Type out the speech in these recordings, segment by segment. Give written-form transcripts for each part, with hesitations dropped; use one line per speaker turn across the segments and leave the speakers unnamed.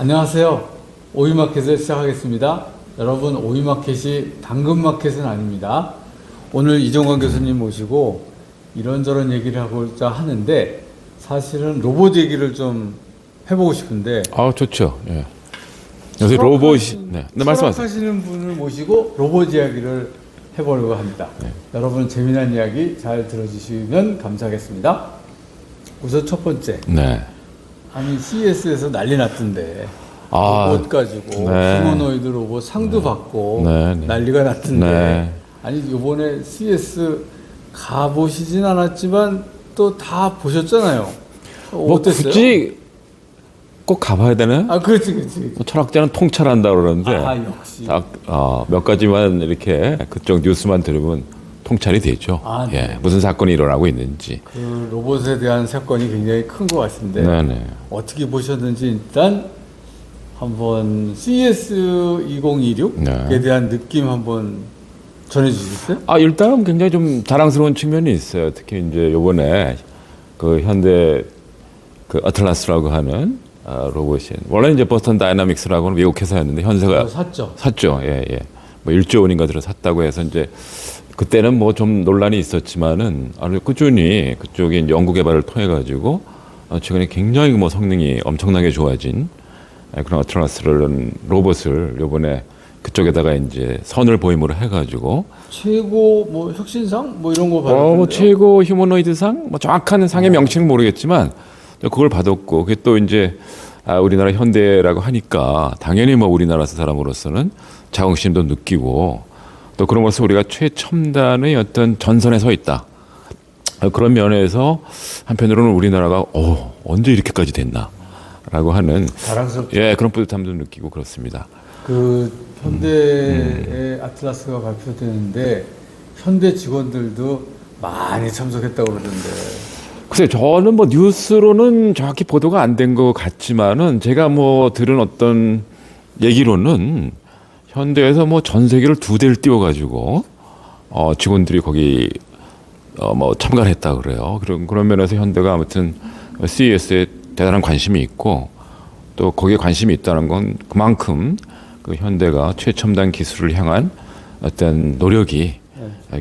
안녕하세요. 오이마켓을 시작하겠습니다. 여러분, 오이마켓이 당근마켓은 아닙니다. 오늘 이종관 교수님 모시고 이런저런 얘기를 하고자 하는데 사실은 로봇 얘기를 좀 해보고 싶은데.
좋죠. 예. 요새 로봇이 말씀하세요.
하시는 분을 모시고 로봇 이야기를 해보려고 합니다.
네.
여러분 재미난 이야기 잘 들어주시면 감사하겠습니다. 우선 첫 번째.
네.
아니 CES에서 난리 났던데 로봇 가지고
네.
휴머노이드 로봇 상도 받고
네.
난리가 났던데
네.
아니 이번에 CES 가보시진 않았지만 또 다 보셨잖아요.
뭐
어땠어요?
굳이 꼭 가봐야 되나?
그렇지.
철학자는 통찰한다 그러는데
역시.
몇 가지만 이렇게 그쪽 뉴스만 들으면 통찰이 되죠.
네.
예. 무슨 사건이 일어나고 있는지.
그 로봇에 대한 사건이 굉장히 큰 것 같은데
네네.
어떻게 보셨는지 일단 한번 CES 2026에
네.
대한 느낌 한번 전해주시겠어요?
일단은 굉장히 좀 자랑스러운 측면이 있어요. 특히 이제 요번에 그 현대 그 어틀라스라고 하는 로봇이 원래 이제 버스턴 다이나믹스라고 하는 외국 회사였는데 현세가 샀죠. 예. 뭐 1조 원인가 들어 샀다고 해서 이제 그때는 뭐 좀 논란이 있었지만은 아주 꾸준히 그쪽이 연구 개발을 통해 가지고 최근에 굉장히 뭐 성능이 엄청나게 좋아진 그런 어틀라스라는 로봇을 요번에 그쪽에다가 이제 선을 보임으로 해가지고
최고 뭐 혁신상 뭐 이런 거 받았는데요.
뭐 최고 휴머노이드상 뭐 정확한 상의 명칭은 모르겠지만 그걸 받았고 그게 또 이제 우리나라 현대라고 하니까 당연히 뭐 우리나라 사람으로서는 자긍심도 느끼고 또 그런 것을 우리가 최첨단의 어떤 전선에 서 있다. 그런 면에서 한편으로는 우리나라가 언제 이렇게까지 됐나라고 하는
자랑스럽죠.
예 그런 뿌듯함도 느끼고 그렇습니다.
그 현대의 아틀라스가 발표되는데 현대 직원들도 많이 참석했다고 그러던데.
글쎄요, 저는 뭐 뉴스로는 정확히 보도가 안 된 것 같지만은 제가 뭐 들은 어떤 얘기로는 현대에서 뭐 전 세계를 2대를 띄워가지고 직원들이 거기 뭐 참가를 했다 그래요. 그런 면에서 현대가 아무튼 CES에 대단한 관심이 있고 또 거기에 관심이 있다는 건 그만큼 그 현대가 최첨단 기술을 향한 어떤 노력이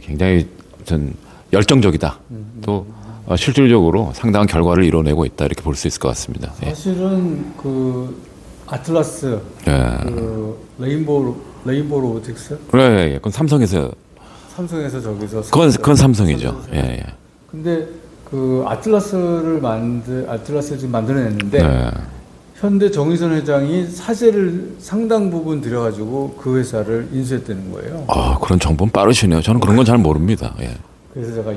굉장히 전 열정적이다. 또 실질적으로 상당한 결과를 이뤄내고 있다 이렇게 볼 수 있을 것 같습니다.
사실은 그 아틀라스, 그 레인보우 로보틱스,
네, 그건 삼성에서
저기서
그건 삼성이죠. 예.
근데 그 아틀라스를 지금 만들어냈는데 현대 정의선 회장이 사재를 상당 부분 들여가지고 그 회사를 인수했다는 거예요.
그런 정보는 빠르시네요. 저는 그런 건 잘 모릅니다. 예.
그래서 제가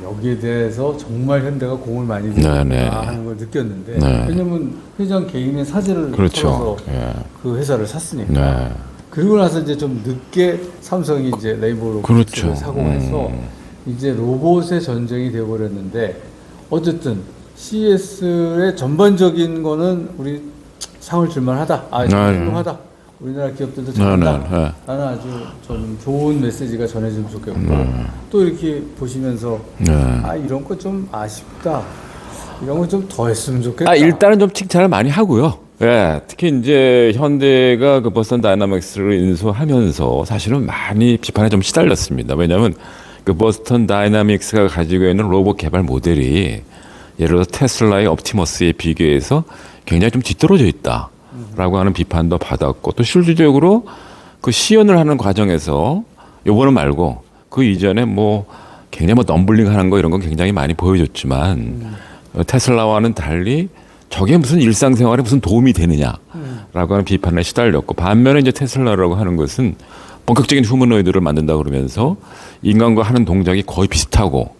여기에 대해서 정말 현대가 공을 많이 들였다 하는 걸 느꼈는데 왜냐면 회장 개인의 사재를
그렇죠.
그 회사를 샀으니까. 그리고 나서 이제 좀 늦게 삼성이 이제 레인보우 로보틱스를 사고 해서 이제 로봇의 전쟁이 되어버렸는데 어쨌든 CES의 전반적인 거는 우리 상을 줄만하다. 훌륭하다. 우리나라 기업들도 잘한다. 나는 아주 좀 좋은 메시지가 전해지면 좋겠고 또 이렇게 보시면서 이런 거 좀 아쉽다. 이런 거 좀 더 했으면 좋겠다.
일단은 좀 칭찬을 많이 하고요. 예, 특히 이제 현대가 그 버스턴 다이나믹스를 인수하면서 사실은 많이 비판에 좀 시달렸습니다. 왜냐하면 그 버스턴 다이나믹스가 가지고 있는 로봇 개발 모델이 예를 들어 테슬라의 옵티머스에 비교해서 굉장히 좀 뒤떨어져 있다라고 하는 비판도 받았고 또 실질적으로 그 시연을 하는 과정에서 요거는 말고 그 이전에 뭐 굉장히 뭐 덤블링하는 거 이런 건 굉장히 많이 보여줬지만 테슬라와는 달리 저게 무슨 일상생활에 무슨 도움이 되느냐라고 하는 비판에 시달렸고 반면에 이제 테슬라라고 하는 것은 본격적인 휴머노이드를 만든다 그러면서 인간과 하는 동작이 거의 비슷하고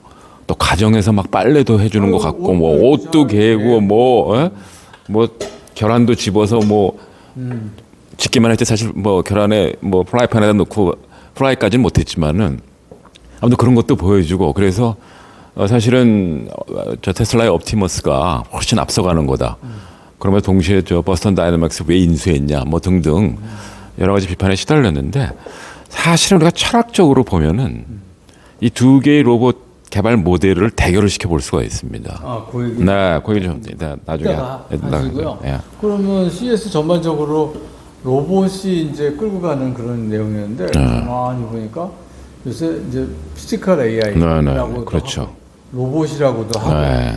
또 가정에서 막 빨래도 해주는 것 같고 뭐 옷도 개고 뭐 계란도 집어서 뭐 집기만 할 때 사실 뭐 계란에 뭐 프라이팬에다 넣고 프라이까지는 못했지만은 아무튼 그런 것도 보여주고 그래서 사실은 저 테슬라의 옵티머스가 훨씬 앞서가는 거다. 그러면 동시에 저 버스턴 다이나믹스 왜 인수했냐 뭐 등등 여러 가지 비판에 시달렸는데 사실은 우리가 철학적으로 보면은 이 두 개의 로봇 개발 모델을 대결을 시켜볼 수가 있습니다.
아, 그 얘기.
네, 그 얘기 좀 나중에
하시고요.
예.
그러면 CS 전반적으로 로봇이 이제 끌고 가는 그런 내용이었는데 가만히 보니까 요새 이제 피지컬 AI라고
그렇죠.
로봇이라고도 하고
네.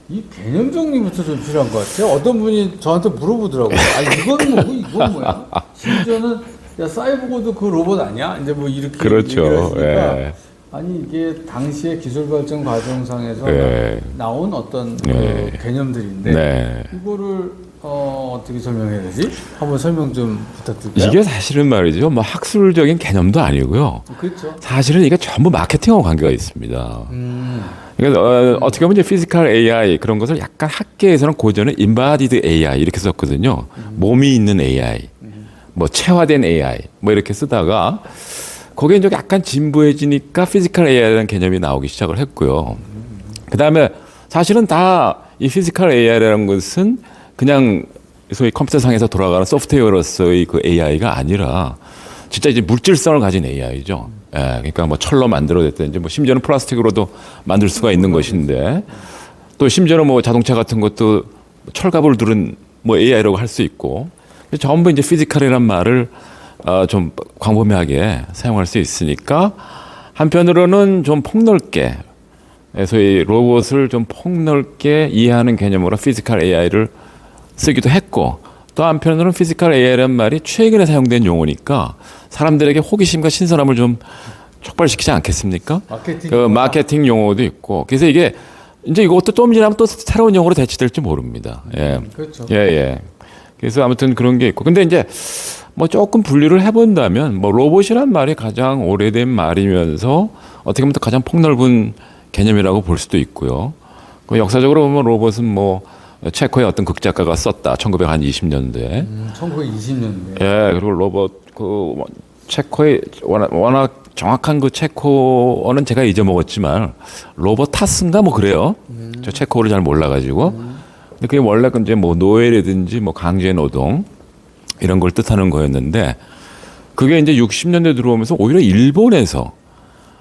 이 개념 정리부터 좀 필요한 것 같아요. 어떤 분이 저한테 물어보더라고요. 아, 이건 뭐고 이건 뭐야? 심지어는 야 사이보그도 그 로봇 아니야? 이제 뭐 이렇게
그렇죠.
얘기를 하시니까
예.
아니 이게 당시의 기술 발전 과정상에서
네.
나온 어떤
네.
그 개념들인데
네.
이거를 어떻게 설명해야 되지? 한번 설명 좀 부탁드릴게요.
이게 사실은 말이죠. 뭐 학술적인 개념도 아니고요.
그렇죠.
사실은 이게 전부 마케팅하고 관계가 있습니다. 그러니까 어떻게 보면 이제 피지컬 AI 그런 것을 약간 학계에서는 고전에 embodied AI 이렇게 썼거든요. 몸이 있는 AI, 뭐 체화된 AI, 뭐 이렇게 쓰다가 거기에 이제 약간 진부해지니까 피지컬 AI라는 개념이 나오기 시작을 했고요. 그 다음에 사실은 다 이 피지컬 AI라는 것은 그냥 소위 컴퓨터상에서 돌아가는 소프트웨어로서의 그 AI가 아니라 진짜 이제 물질성을 가진 AI죠. 예, 그러니까 뭐 철로 만들어졌든지 뭐 심지어는 플라스틱으로도 만들 수가 있는 것인데 또 심지어는 뭐 자동차 같은 것도 철갑을 두른 뭐 AI라고 할 수 있고 전부 이제 피지컬이란 말을 좀 광범위하게 사용할 수 있으니까 한편으로는 좀 폭넓게 소위 로봇을 좀 폭넓게 이해하는 개념으로 피지컬 AI를 쓰기도 했고 또 한편으로는 피지컬 AI라는 말이 최근에 사용된 용어니까 사람들에게 호기심과 신선함을 좀 촉발시키지 않겠습니까? 마케팅 용어도 있고 그래서 이게 이제 이것도 좀 지나면 또 새로운 용어로 대체될지 모릅니다. 예.
그렇죠.
예. 그래서 아무튼 그런 게 있고 근데 이제 뭐 조금 분류를 해본다면 뭐 로봇이란 말이 가장 오래된 말이면서 어떻게 보면 또 가장 폭넓은 개념이라고 볼 수도 있고요. 그 역사적으로 보면 로봇은 뭐 체코의 어떤 극작가가 썼다. 1920년대.
1920년대.
예, 그리고 로봇 그 체코의 워낙 정확한 그 체코어는 제가 잊어먹었지만 로봇 타스인가 뭐 그래요. 저 체코어를 잘 몰라가지고. 근데 그게 원래 이제 뭐 노예라든지 뭐 강제 노동 이런 걸 뜻하는 거였는데 그게 이제 60년대 들어오면서 오히려 일본에서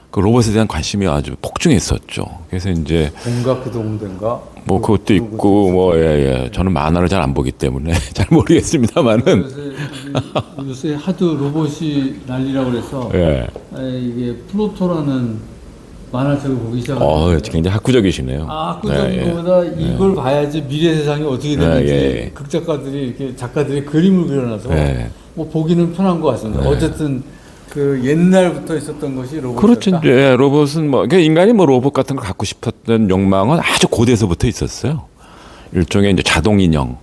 그 로봇에 대한 관심이 아주 폭증했었죠. 그래서 이제
동가 그 동대인가?
뭐 그것도 있고 뭐 예. 저는 만화를 잘 안 보기 때문에 잘 모르겠습니다만은
요새 하도 로봇이 난리라고 그래서
예.
이게 플루토라는 만화책을 보기 시작했어요.
굉장히 학구적이시네요.
학구적인 것보다 이걸 봐야지 미래 세상이 어떻게 되는지 극작가들이 이렇게 작가들이 그림을 그려놔서 뭐 보기는 편한 것 같습니다. 어쨌든 그 옛날부터 있었던 것이 로봇이었다.
그렇죠. 예, 로봇은 뭐 그러니까 인간이 뭐 로봇 같은 걸 갖고 싶었던 욕망은 아주 고대에서부터 있었어요. 일종의 이제 자동 인형.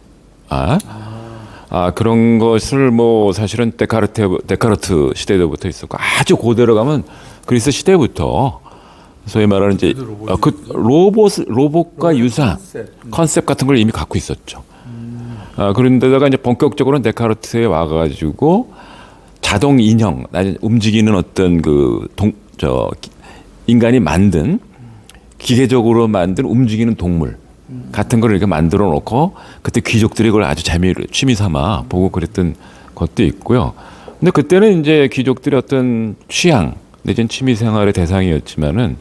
그런 것을 뭐 사실은 데카르트 시대부터 있었고 아주 고대로 가면 그리스 시대부터 소위 말하는 이제 그 로봇과 유사한 컨셉 같은 걸 이미 갖고 있었죠. 그런데다가 이제 본격적으로는 데카르트에 와가지고 자동 인형, 움직이는 어떤 인간이 만든 기계적으로 만든 움직이는 동물 같은 걸 이렇게 만들어 놓고 그때 귀족들이 그걸 아주 취미 삼아 보고 그랬던 것도 있고요. 근데 그때는 이제 귀족들의 어떤 취향 내지는 취미 생활의 대상이었지만은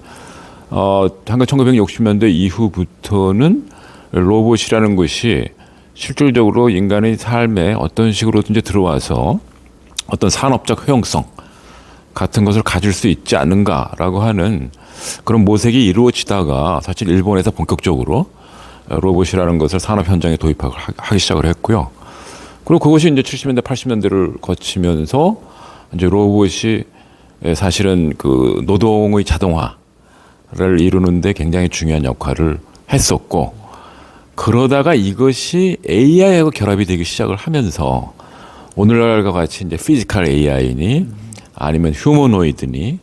한가 1960년대 이후부터는 로봇이라는 것이 실질적으로 인간의 삶에 어떤 식으로든지 들어와서 어떤 산업적 효용성 같은 것을 가질 수 있지 않는가라고 하는 그런 모색이 이루어지다가 사실 일본에서 본격적으로 로봇이라는 것을 산업 현장에 도입하기 시작을 했고요. 그리고 그것이 이제 70년대, 80년대를 거치면서 이제 로봇이 사실은 그 노동의 자동화를 이루는데 굉장히 중요한 역할을 했었고 그러다가 이것이 AI하고 결합이 되기 시작을 하면서 오늘날과 같이 이제 피지컬 AI니 아니면 휴머노이드니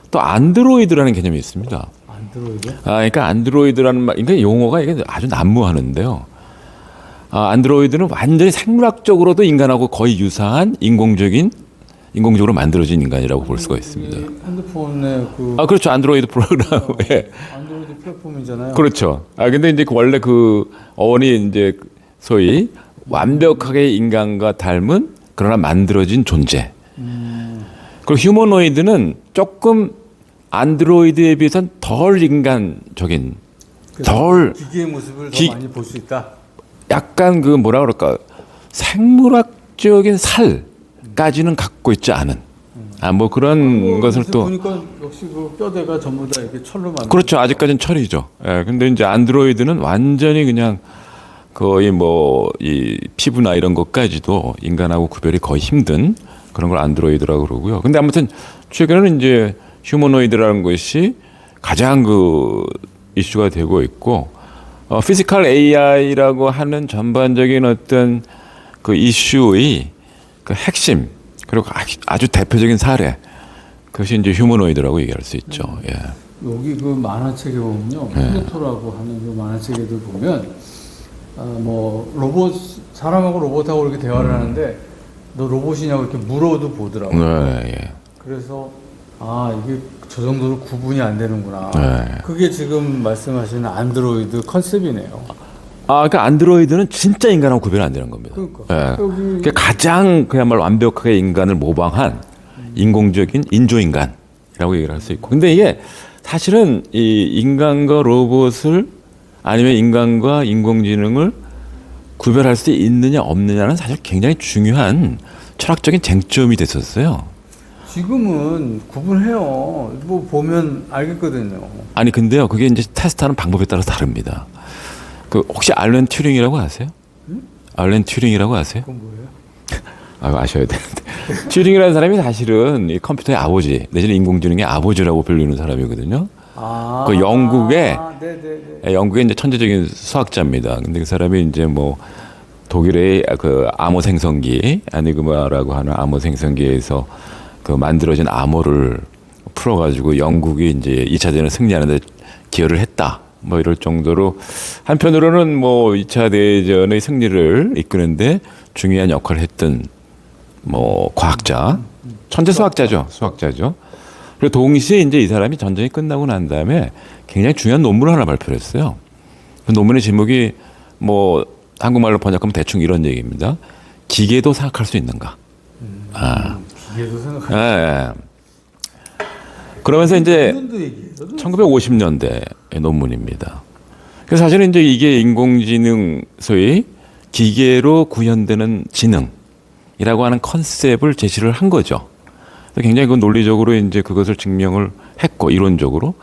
또 안드로이드라는 개념이 있습니다.
안드로이드?
그러니까 안드로이드라는 말, 그러니까 용어가 이게 아주 난무하는데요. 안드로이드는 완전히 생물학적으로도 인간하고 거의 유사한 인공적으로 만들어진 인간이라고 볼 수가 있습니다.
핸드폰에
그렇죠. 안드로이드 프로그램.
안드로이드 플랫폼이잖아요.
그렇죠. 근데 이제 원래 그 어원이 이제 소위 완벽하게 인간과 닮은 그러나 만들어진 존재. 그리고 휴머노이드는 조금 안드로이드에 비해서는 덜 인간적인, 덜
기계의 모습을 더 많이 볼 수 있다.
약간 그 뭐라 그럴까, 생물학적인 살까지는 갖고 있지 않은 뭐 그런 것을 또
보니까 역시 그 뼈대가 전부 다 이렇게 철로 만든.
그렇죠. 아직까지는 철이죠. 예. 근데 이제 안드로이드는 완전히 그냥 거의 뭐 이 피부나 이런 것까지도 인간하고 구별이 거의 힘든 그런 걸 안드로이드라고 그러고요. 근데 아무튼 최근에는 이제 휴머노이드라는 것이 가장 그 이슈가 되고 있고, 피지컬 AI라고 하는 전반적인 어떤 그 이슈의 그 핵심, 그리고 아주 대표적인 사례, 그것이 이제 휴머노이드라고 얘기할 수 있죠. 예.
여기 그 만화책에 보면요, 플루토라고 하는 그 만화책에도 보면 뭐 로봇, 사람하고 로봇하고 이렇게 대화를 하는데 너 로봇이냐고 이렇게 물어도 보더라고요.
네, 예.
그래서 이게 저 정도로 구분이 안 되는구나.
네.
그게 지금 말씀하시는 안드로이드 컨셉이네요.
그러니까 안드로이드는 진짜 인간하고 구별이 안 되는 겁니다.
그러니까.
예.
여기
그러니까 가장 그야말로 완벽하게 인간을 모방한 인공적인 인조인간이라고 얘기를 할 수 있고. 근데 이게 사실은 이 인간과 로봇을, 아니면 인간과 인공지능을 구별할 수 있느냐 없느냐는 사실 굉장히 중요한 철학적인 쟁점이 됐었어요.
지금은 구분해요. 뭐 보면 알겠거든요.
아니 근데요, 그게 이제 테스트하는 방법에 따라 다릅니다. 그 혹시 알렌 튜링이라고 아세요? 알렌 튜링이라고 아세요?
그건 뭐예요?
아셔야 되는데. 튜링이라는 사람이 사실은 이 컴퓨터의 아버지, 내지는 인공지능의 아버지라고 불리는 사람이거든요. 그 영국의 이제 천재적인 수학자입니다. 근데 그 사람이 이제 뭐 독일의 그 암호 생성기, 아니그마라고 하는 암호 생성기에서 그 만들어진 암호를 풀어가지고 영국이 이제 2차 대전을 승리하는데 기여를 했다. 뭐 이럴 정도로, 한편으로는 뭐 2차 대전의 승리를 이끄는데 중요한 역할을 했던 뭐 과학자, 천재 수학자죠. 그리고 동시에 이제 이 사람이 전쟁이 끝나고 난 다음에 굉장히 중요한 논문을 하나 발표를 했어요. 그 논문의 제목이 뭐 한국말로 번역하면 대충 이런 얘기입니다. 기계도 생각할 수 있는가?
기계도 생각할 수
예. 그러면서 이제 1950년대 논문입니다. 그래서 사실은 이제 이게 인공지능, 소위 기계로 구현되는 지능이라고 하는 컨셉을 제시를 한 거죠. 굉장히 그 논리적으로 이제 그것을 증명을 했고, 이론적으로.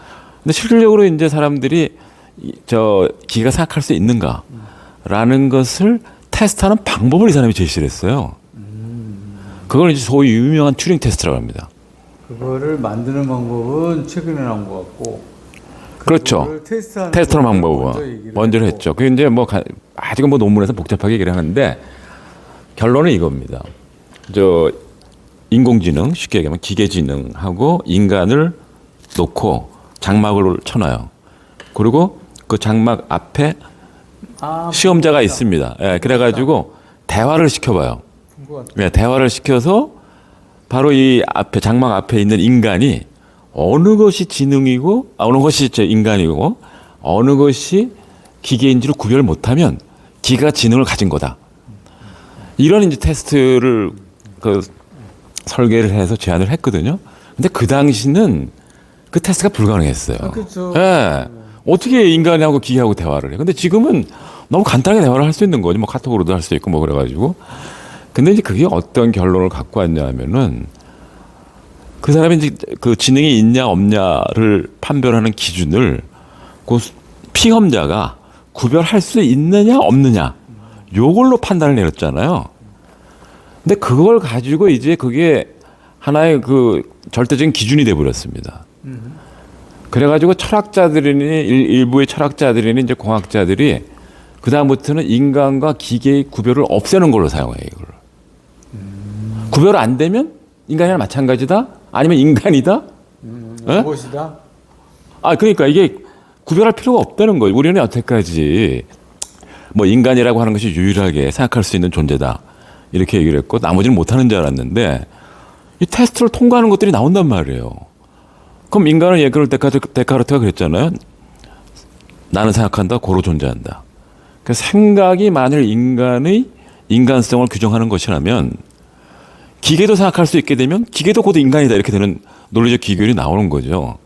근데 실질적으로 이제 사람들이 저 기계가 생각할 수 있는가라는 것을 테스트하는 방법을 이 사람이 제시를 했어요. 그걸 이제 소위 유명한 튜링 테스트라고 합니다.
그거를 만드는 방법은 최근에 나온 것 같고.
그렇죠. 테스트하는 방법은 먼저 했죠. 그 이제 뭐 아직은 뭐 논문에서 복잡하게 얘기를 하는데 결론은 이겁니다. 저 인공지능, 쉽게 얘기하면 기계지능하고 인간을 놓고 장막을 쳐놔요. 그리고 그 장막 앞에 시험자가 있습니다. 예, 그래가지고 대화를 시켜봐요. 예, 대화를 시켜서 바로 이 앞에, 장막 앞에 있는 인간이 어느 것이 지능이고, 어느 것이 인간이고, 어느 것이 기계인지를 구별 못하면 기계가 지능을 가진 거다. 이런 이제 테스트를 그 설계를 해서 제안을 했거든요. 근데 그 당시는 그 테스트가 불가능했어요.
그렇죠.
예. 어떻게 인간하고 기계하고 대화를 해? 근데 지금은 너무 간단하게 대화를 할 수 있는 거지. 뭐 카톡으로도 할 수 있고 뭐 그래가지고. 근데 이제 그게 어떤 결론을 갖고 왔냐 하면은 그 사람이 이제 그 지능이 있냐 없냐를 판별하는 기준을 그 피험자가 구별할 수 있느냐 없느냐 요걸로 판단을 내렸잖아요. 근데 그걸 가지고 이제 그게 하나의 그 절대적인 기준이 돼 버렸습니다. 그래가지고 철학자들이니 일부의 철학자들이니 이제 공학자들이 그 다음부터는 인간과 기계의 구별을 없애는 걸로 사용해요. 이걸 구별 안 되면 인간이랑 마찬가지다. 아니면 인간이다.
무엇이다.
그러니까 이게 구별할 필요가 없다는 거예요. 우리는 여태까지 뭐 인간이라고 하는 것이 유일하게 생각할 수 있는 존재다. 이렇게 얘기를 했고 나머지는 못하는 줄 알았는데 이 테스트를 통과하는 것들이 나온단 말이에요. 그럼 인간은 예를 데카르트가 그랬잖아요. 나는 생각한다. 고로 존재한다. 그 생각이 만일 인간의 인간성을 규정하는 것이라면 기계도 생각할 수 있게 되면 기계도 곧 인간이다. 이렇게 되는 논리적 기결이 나오는 거죠.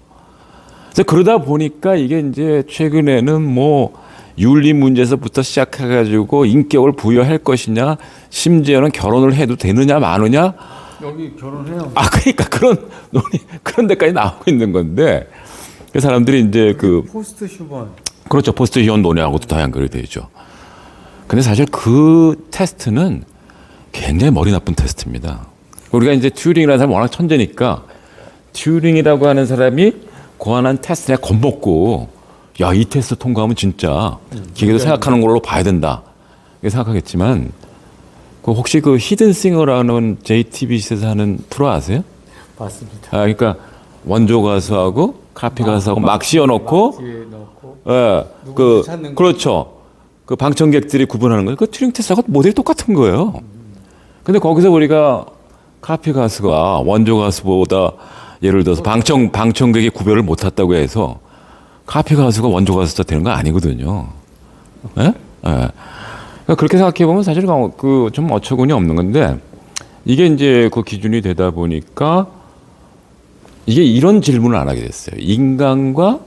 그래서 그러다 보니까 이게 이제 최근에는 뭐 윤리 문제에서부터 시작해가지고 인격을 부여할 것이냐, 심지어는 결혼을 해도 되느냐 마느냐.
여기 결혼해요.
그러니까 그런 데까지 나오고 있는 건데, 그 사람들이 이제
포스트 휴먼.
그렇죠. 포스트 휴먼 논의하고도 다 연결이 되죠. 근데 사실 그 테스트는 굉장히 머리 나쁜 테스트입니다. 우리가 이제 튜링이라는 사람이 워낙 천재니까 튜링이라고 하는 사람이 고안한 테스트에 겁먹고 야, 이 테스트 통과하면 진짜 기계도 생각하는 걸로 봐야 된다. 이렇게 생각하겠지만 혹시 그 히든싱어라는 JTBC에서 하는 프로 아세요?
맞습니다.
그러니까 원조 가수하고 카피 가수하고 막 씌워놓고 그렇죠. 그 방청객들이 구분하는 거예요. 그 튜링 테스트하고 모델이 똑같은 거예요. 근데 거기서 우리가 카피 가수가 원조 가수보다 예를 들어서 방청객이 구별을 못했다고 해서 카피 가수가 원조 가수가 되는 거 아니거든요. 예? 그러니까 그렇게 생각해 보면 사실 좀 어처구니 없는 건데 이게 이제 그 기준이 되다 보니까 이게 이런 질문을 안 하게 됐어요. 인간과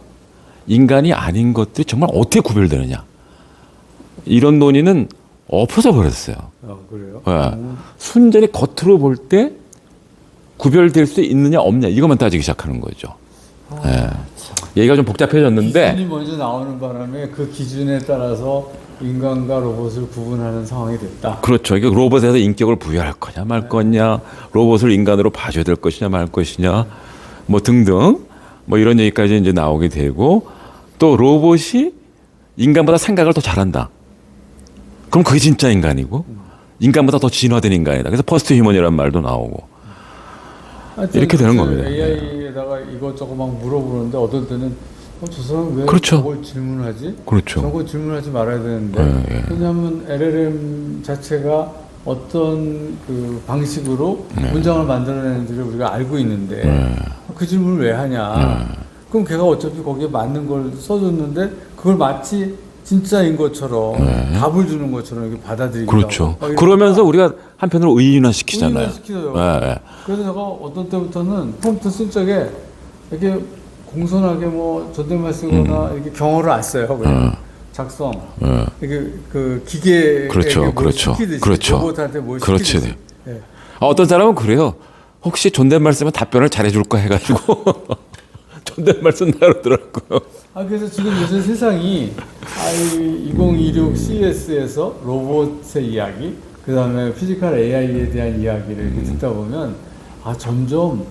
인간이 아닌 것들이 정말 어떻게 구별되느냐. 이런 논의는 엎어져 버렸어요.
그래요?
순전히 겉으로 볼 때 구별될 수 있느냐 없냐 이것만 따지기 시작하는 거죠. 얘기가 좀 복잡해졌는데
기준이 먼저 나오는 바람에 그 기준에 따라서 인간과 로봇을 구분하는 상황이 됐다.
그렇죠. 이게 로봇에서 인격을 부여할 거냐 말 거냐, 로봇을 인간으로 봐줘야 될 것이냐 말 것이냐, 뭐 등등 뭐 이런 얘기까지 이제 나오게 되고 또 로봇이 인간보다 생각을 더 잘한다. 그럼 그게 진짜 인간이고 인간보다 더 진화된 인간이다. 그래서 퍼스트 휴먼이라는 말도 나오고 이렇게 되는 겁니다.
AI에다가 이것저것 막 물어보는데 어떤 때는 저 사람 왜
그렇죠.
저걸 질문하지?
그렇죠.
저거 질문하지 말아야 되는데 왜냐하면 LLM 자체가 어떤 그 방식으로 문장을 만들어내는지를 우리가 알고 있는데 그 질문을 왜 하냐? 그럼 걔가 어차피 거기에 맞는 걸 써줬는데 그걸 마치 진짜인 것처럼 답을 주는 것처럼 이렇게 받아들이기도
그렇죠.
하고.
그러면서 우리가 한편으로 의인화시키잖아요.
의인화시키더라고요. 그래서 제가 어떤 때부터는 컴퓨터 쓸 적에 이렇게 공손하게 뭐 존댓말 쓰거나 이렇게 경어를 안 써요. 그냥 작성. 이게 그 기계에게 뭘 시키듯이 로봇한테 뭘 시키듯이.
어떤 사람은 그래요. 혹시 존댓말 쓰면 답변을 잘해줄까 해가지고 존댓말 쓴다 그러더라고요.
그래서 지금 요새 세상이 2026 CES에서 로봇의 이야기, 그 다음에 피지컬 AI에 대한 이야기를 이렇게 듣다 보면 점점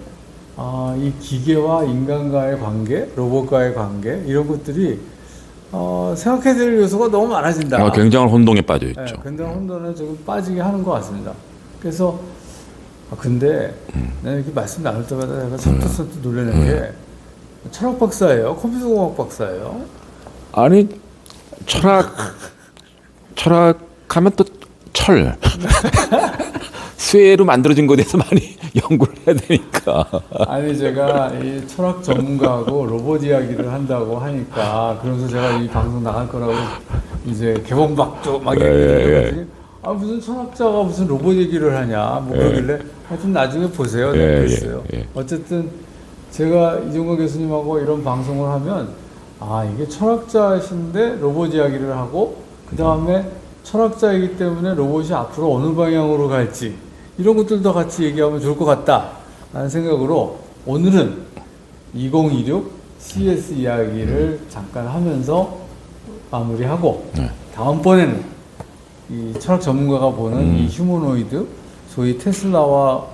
이 기계와 인간과의 관계, 로봇과의 관계 이런 것들이 생각해야 될 요소가 너무 많아진다.
굉장한 혼동에 빠져 있죠.
굉장한 혼돈에 조금 빠지게 하는 것 같습니다. 그래서 근데 내가 이렇게 말씀 나눌 때마다 내가 선뜻 놀라는 게 철학 박사예요? 컴퓨터공학 박사예요?
아니 철학하면 또 철. 쇠로 만들어진 것에 대해서 많이 연구를 해야 되니까.
아니 제가 이 철학 전문가하고 로봇 이야기를 한다고 하니까 그러면서 제가 이 방송 나갈 거라고 이제 개봉박도 막 얘기했더니 무슨 철학자가 무슨 로봇 얘기를 하냐 뭐 그러길래 하여튼 나중에 보세요. 그랬어요. 어쨌든 제가 이종거 교수님하고 이런 방송을 하면 이게 철학자이신데 로봇 이야기를 하고 그 다음에 철학자이기 때문에 로봇이 앞으로 어느 방향으로 갈지 이런 것들도 같이 얘기하면 좋을 것 같다 라는 생각으로 오늘은 2026 CES 이야기를 잠깐 하면서 마무리하고 다음번에는 이 철학 전문가가 보는 이 휴머노이드 소위 테슬라와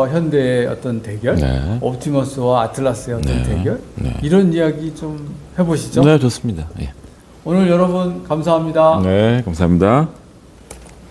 현대의 어떤 대결, 옵티머스와 아틀라스의 어떤 대결 이런 이야기 좀 해보시죠.
네, 좋습니다.
오늘 여러분 감사합니다.
네, 감사합니다.